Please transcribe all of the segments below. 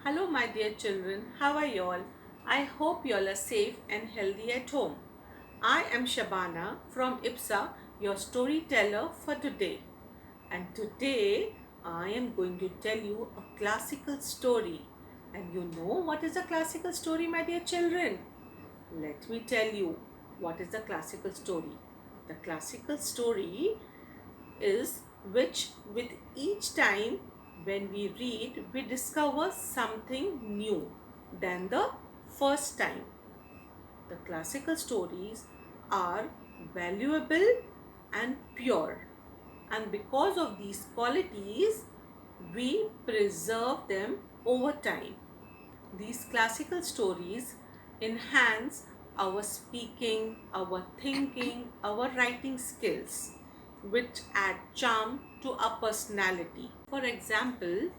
Hello, my dear children. How are you all? I hope you all are safe and healthy at home. I am Shabana from IPSA, your storyteller for today. And today I am going to tell you a classical story. And you know what is a classical story, my dear children? Let me tell you what is the classical story. The classical story is which with each time when we read, we discover something new than the first time. The classical stories are valuable and pure, and because of these qualities, we preserve them over time. These classical stories enhance our speaking, our thinking, our writing skills, which add charm to our personality. For example,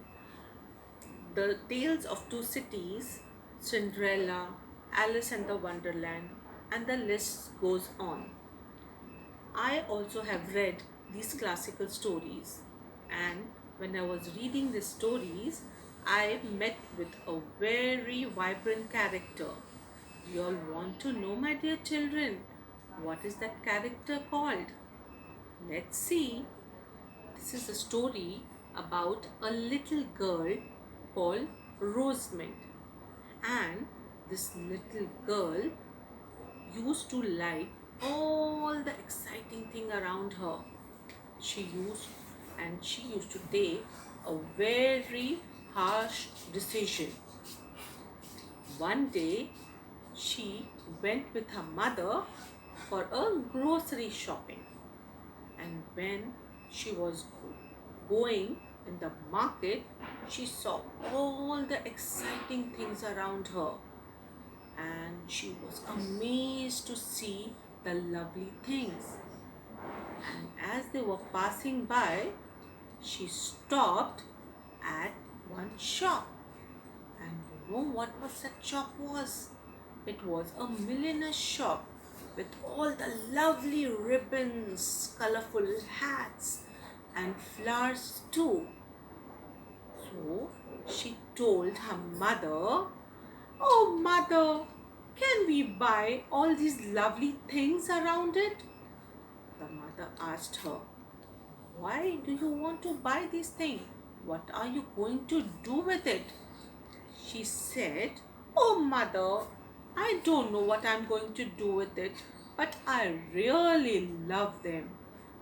the tales of two cities, Cinderella, Alice and the Wonderland, and the list goes on. I also have read these classical stories, and when I was reading these stories, I met with a very vibrant character. You all want to know, my dear children, what is that character called? Let's see. This is a story about a little girl called Rosamond, and this little girl used to like all the exciting thing around her. She used she used to take a very harsh decision. One day she went with her mother for a grocery shopping, and when she was going in the market, she saw all the exciting things around her, and she was amazed to see the lovely things. And as they were passing by, she stopped at one shop. And you know what was that shop was? It was a milliner's shop with all the lovely ribbons, colorful hats, and flowers too. So she told her mother, "Oh, mother, can we buy all these lovely things around it?" The mother asked her, "Why do you want to buy these things? What are you going to do with it?" She said, "Oh, mother, I don't know what I'm going to do with it, but I really love them.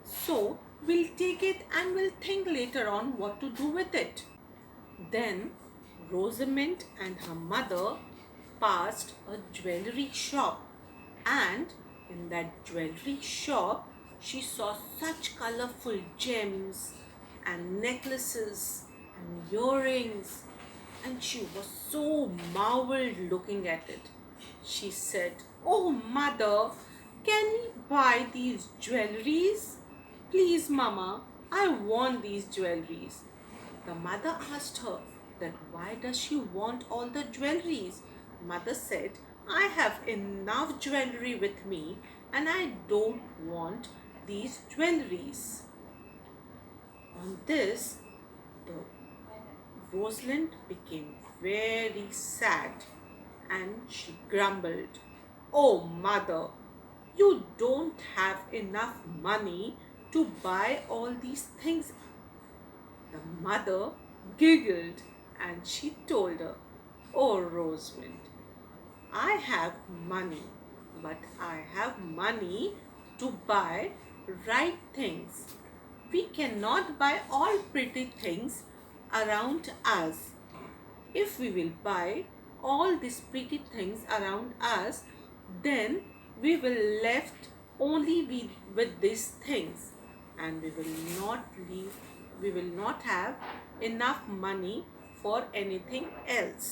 So we'll take it and we'll think later on what to do with it." Then Rosamond and her mother passed a jewelry shop, and in that jewelry shop she saw such colorful gems and necklaces and earrings, and she was so marveled looking at it. She said, "Oh, mother, can we buy these jewelries? Please, mama, I want these jewelries." The mother asked her that why does she want all the jewelries? Mother said, "I have enough jewelry with me and I don't want these jewelries." On this, the Rosalind became very sad and she grumbled, "Oh, mother, you don't have enough money to buy all these things." The mother giggled and she told her, "Oh, Rosamond, I have money, but I have money to buy right things. We cannot buy all pretty things around us. If we will buy all these pretty things around us, then we will left only with these things, and we will not have enough money for anything else."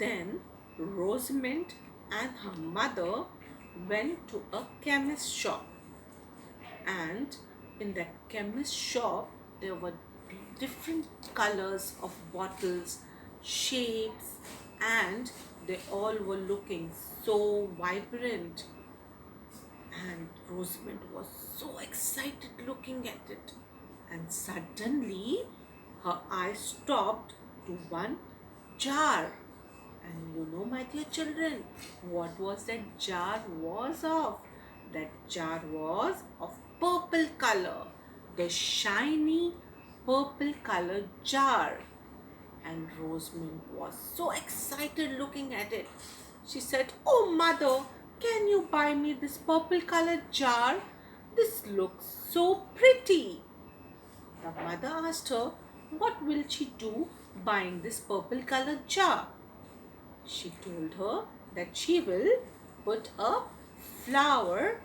Then Rosamond and her mother went to a chemist shop, and in that chemist shop there were different colors of bottles, shapes, and they all were looking so vibrant, and Rosamond was so excited looking at it. And suddenly her eyes stopped to one jar. And you know, my dear children, what was that jar was of? That jar was of purple color, the shiny purple colored jar. And Rosamond was so excited looking at it. She said, "Oh, mother, can you buy me this purple colored jar? This looks so pretty." The mother asked her, what will she do buying this purple colored jar? She told her that she will put a flower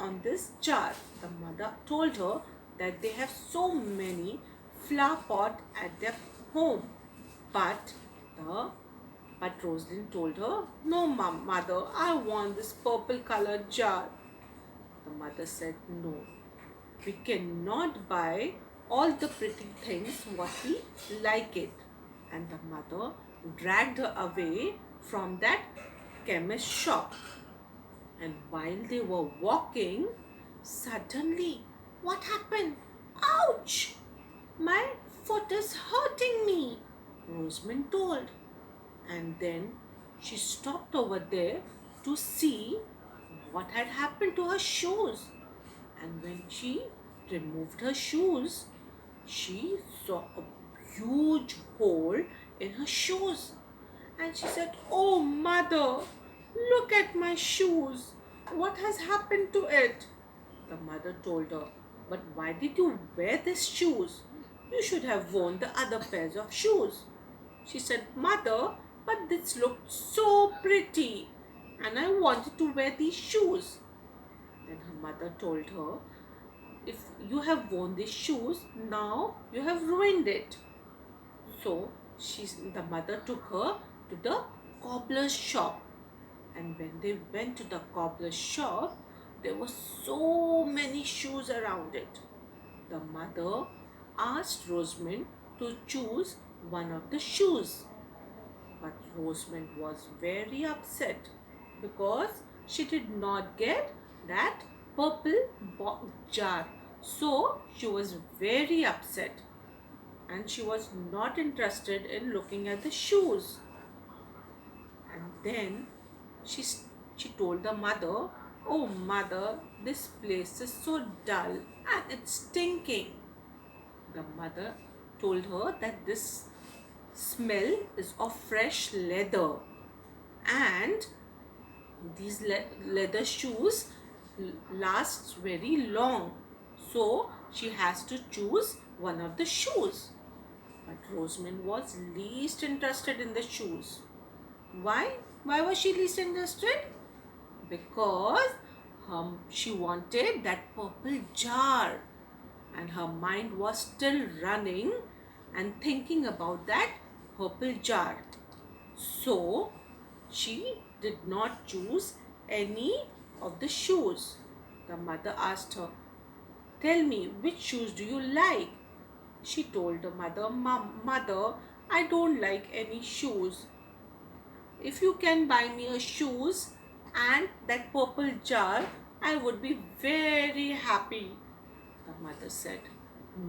on this jar. The mother told her that they have so many flower pot at their home. But the but Rosalind told her, "No, mother, I want this purple colored jar." The mother said, "No, we cannot buy all the pretty things what we like it." And the mother dragged her away from that chemist shop. And while they were walking, suddenly, what happened? Ouch! My foot is hurting me, Rosamond told. And then she stopped over there to see what had happened to her shoes. And when she removed her shoes, she saw a huge hole in her shoes. And she said, "Oh, mother, look at my shoes. What has happened to it?" The mother told her, "But why did you wear these shoes? You should have worn the other pairs of shoes." She said, "Mother, but this looked so pretty and I wanted to wear these shoes." Then her mother told her, "If you have worn these shoes, now you have ruined it." So the mother took her to the cobbler's shop. And when they went to the cobbler's shop, there were so many shoes around it. The mother asked Rosamond to choose one of the shoes. But Rosamond was very upset because she did not get that purple jar. So she was very upset and she was not interested in looking at the shoes. And then she, she told the mother, "Oh, mother, this place is so dull and it's stinking." The mother told her that this smell is of fresh leather and these leather shoes last very long, so she has to choose one of the shoes. But Rosamond was least interested in the shoes. Why was she least interested? Because she wanted that purple jar and her mind was still running and thinking about that purple jar. So she did not choose any of the shoes. The mother asked her, "Tell me, which shoes do you like?" She told the mother, "Mother, I don't like any shoes. If you can buy me a shoes and that purple jar, I would be very happy." The mother said,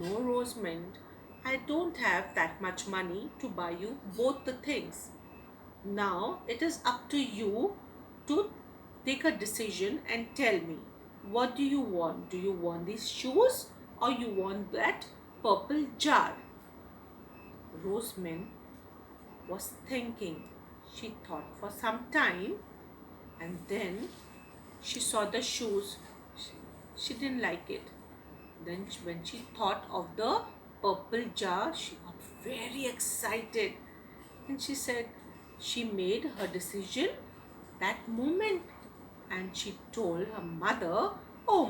"No, Rosamond, I don't have that much money to buy you both the things. Now it is up to you to take a decision and tell me, what do you want? Do you want these shoes or you want that purple jar?" Rosamond was thinking. She thought for some time and then she saw the shoes. She didn't like it. Then when she thought of the purple jar, she got very excited and she made her decision that moment and she told her mother, "Oh,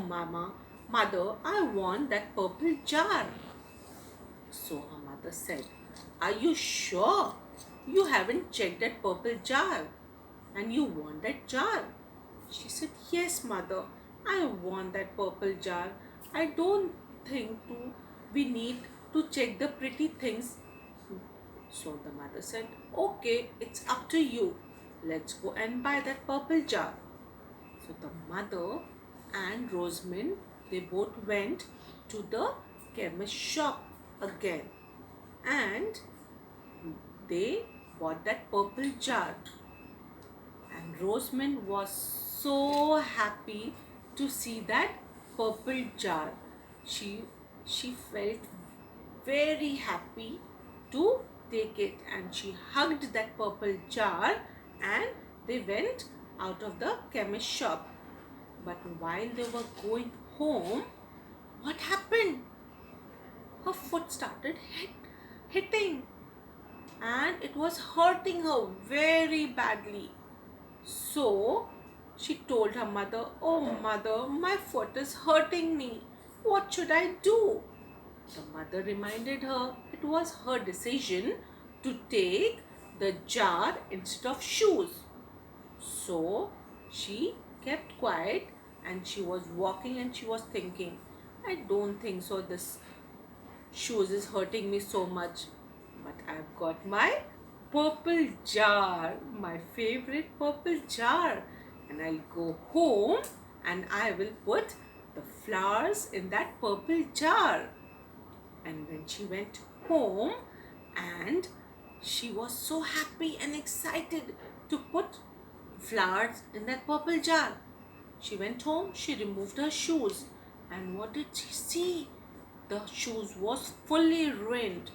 mother, I want that purple jar." So her mother said, "Are you sure you haven't checked that purple jar and you want that jar?" She said, "Yes, mother, I want that purple jar. I don't think we need to check the pretty things." So the mother said, "Okay, it's up to you. Let's go and buy that purple jar." So the mother and Rosamond, they both went to the chemist shop again, and they bought that purple jar. And Rosamond was so happy to see that purple jar. She she felt very happy to take it, and she hugged that purple jar, and they went out of the chemist shop. But while they were going home, what happened? Her foot started hitting, and it was hurting her very badly. So she told her mother, "Oh mother, my foot is hurting me. What should I do?" The mother reminded her it was her decision to take the jar instead of shoes. So she kept quiet, and she was walking and she was thinking, "I don't think so. This shoes is hurting me so much. But I've got my purple jar, my favorite purple jar. And I'll go home and I will put the flowers in that purple jar." And when she went home, and she was so happy and excited to put flowers in that purple jar. She went home, she removed her shoes, and what did she see? The shoes was fully ruined.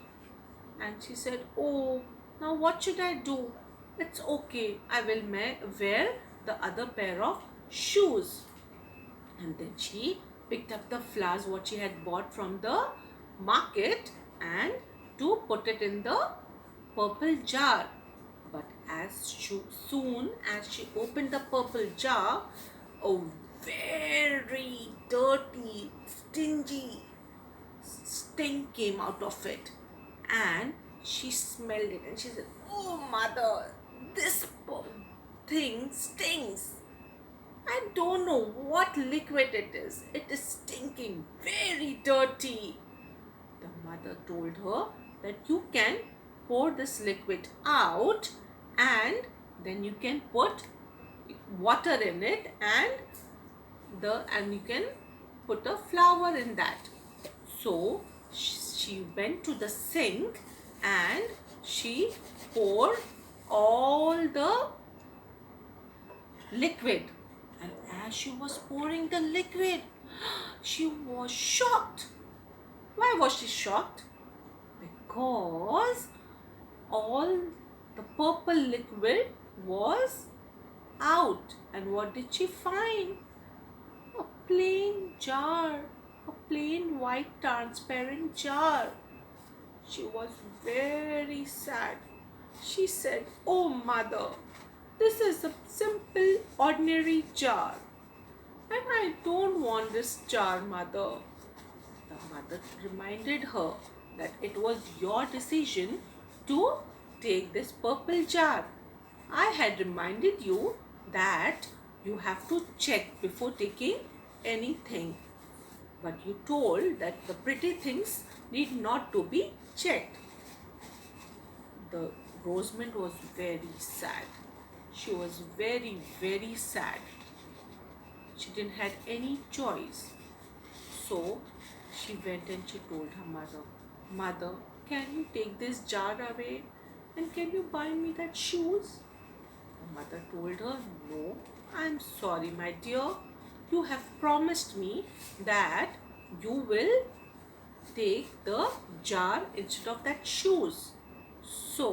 And she said, "Oh, now what should I do? It's okay, I will wear the other pair of shoes." And then she picked up the flowers what she had bought from the market, and to put it in the purple jar. But soon as she opened the purple jar, a very dirty, stingy stink came out of it, and she smelled it, and she said, "Oh mother, this thing stinks. I don't know what liquid it is. It is stinking, very dirty." The mother told her that you can pour this liquid out, and then you can put water in it, and you can put a flower in that. So she went to the sink, and she poured all the liquid. And as she was pouring the liquid, she was shocked. Why was she shocked? Because all the purple liquid was out. And what did she find? A plain jar, a plain white transparent jar. She was very sad. She said, "Oh mother, this is a simple ordinary jar, and I don't want this jar, mother." The mother reminded her that it was your decision to take this purple jar. I had reminded you that you have to check before taking anything. But you told that the pretty things need not to be checked. The Rosamond was very sad. She was very, very sad. She didn't have any choice. So she went and she told her mother, "Mother, can you take this jar away? And can you buy me that shoes?" The mother told her, "No, I'm sorry, my dear. You have promised me that you will take the jar instead of that shoes. So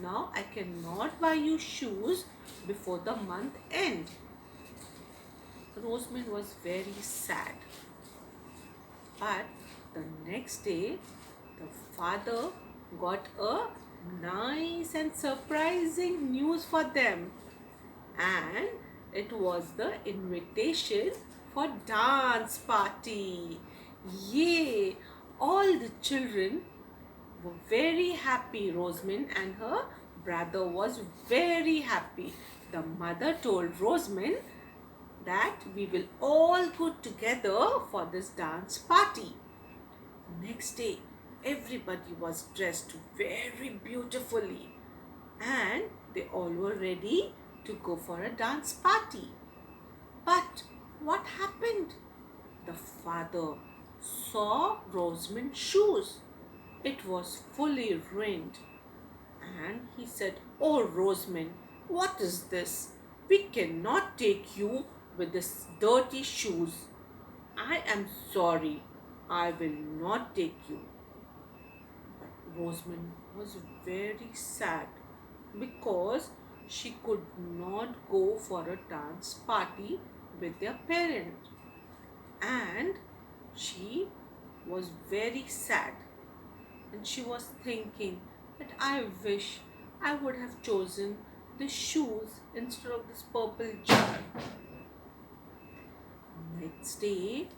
now I cannot buy you shoes before the month end." Rosamond was very sad. But the next day, the father got a nice and surprising news for them. And it was the invitation for dance party. Yay! All the children were very happy. Rosamond and her brother was very happy. The mother told Rosamond that we will all go together for this dance party. Next day, everybody was dressed very beautifully, and they all were ready to go for a dance party. But what happened? The father saw Rosamond's shoes. It was fully ruined. And he said, "Oh, Rosamond, what is this? We cannot take you with these dirty shoes. I am sorry. I will not take you." But Rosamond was very sad because she could not go for a dance party with their parents. And she was very sad, and she was thinking that I wish I would have chosen the shoes instead of this purple jar. Next day,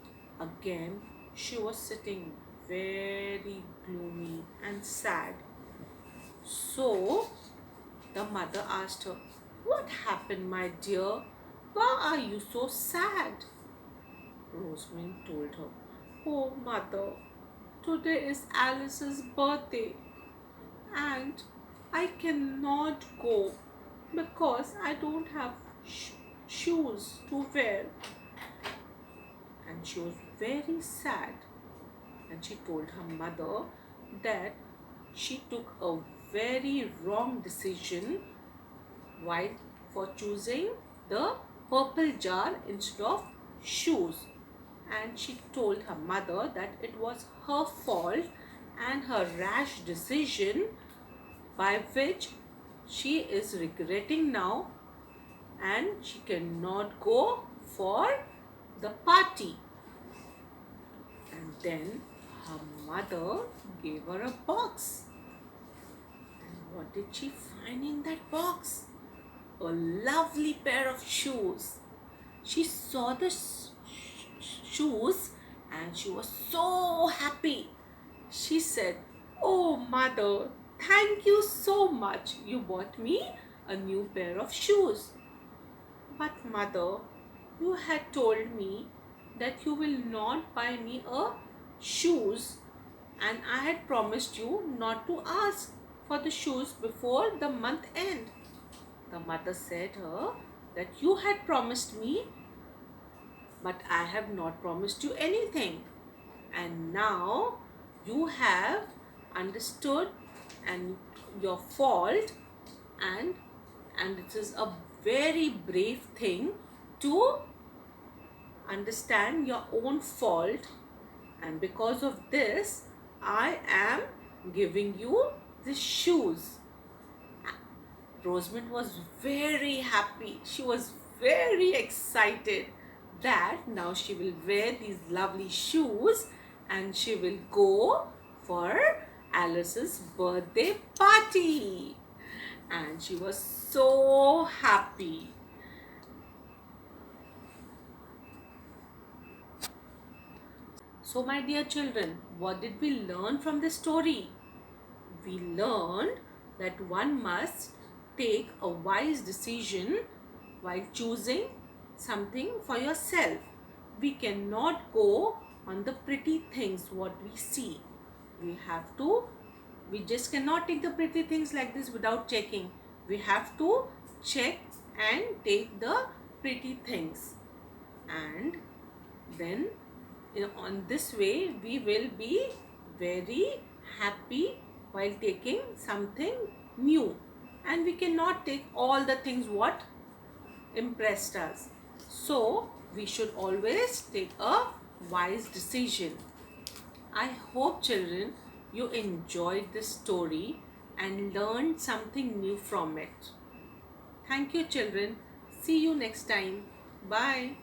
again, she was sitting very gloomy and sad. So, the mother asked her, "What happened, my dear? Why are you so sad?" Rosamond told her, "Oh, mother, today is Alice's birthday and I cannot go because I don't have shoes to wear." And she was very sad, and she told her mother that she took a very wrong decision while for choosing the purple jar instead of shoes. And she told her mother that it was her fault and her rash decision by which she is regretting now, and she cannot go for the party. And then her mother gave her a box. And what did she find in that box? A lovely pair of shoes. She saw the shoes and she was so happy. She said, "Oh, mother, thank you so much. You bought me a new pair of shoes." "But mother, you had told me that you will not buy me a shoes, and I had promised you not to ask for the shoes before the month end." The mother said her that you had promised me, but I have not promised you anything. And now you have understood and your fault, and it is a very brave thing to understand your own fault, and because of this I am giving you the shoes. Rosamond was very happy. She was very excited that now she will wear these lovely shoes and she will go for Alice's birthday party. And she was so happy. So, my dear children, what did we learn from this story? We learned that one must take a wise decision while choosing something for yourself. We cannot go on the pretty things what we see. We just cannot take the pretty things like this without checking. We have to check and take the pretty things, and then on this way we will be very happy while taking something new, and we cannot take all the things what impressed us. So we should always take a wise decision. I hope, children, you enjoyed this story and learned something new from it. Thank you, children. See you next time. Bye.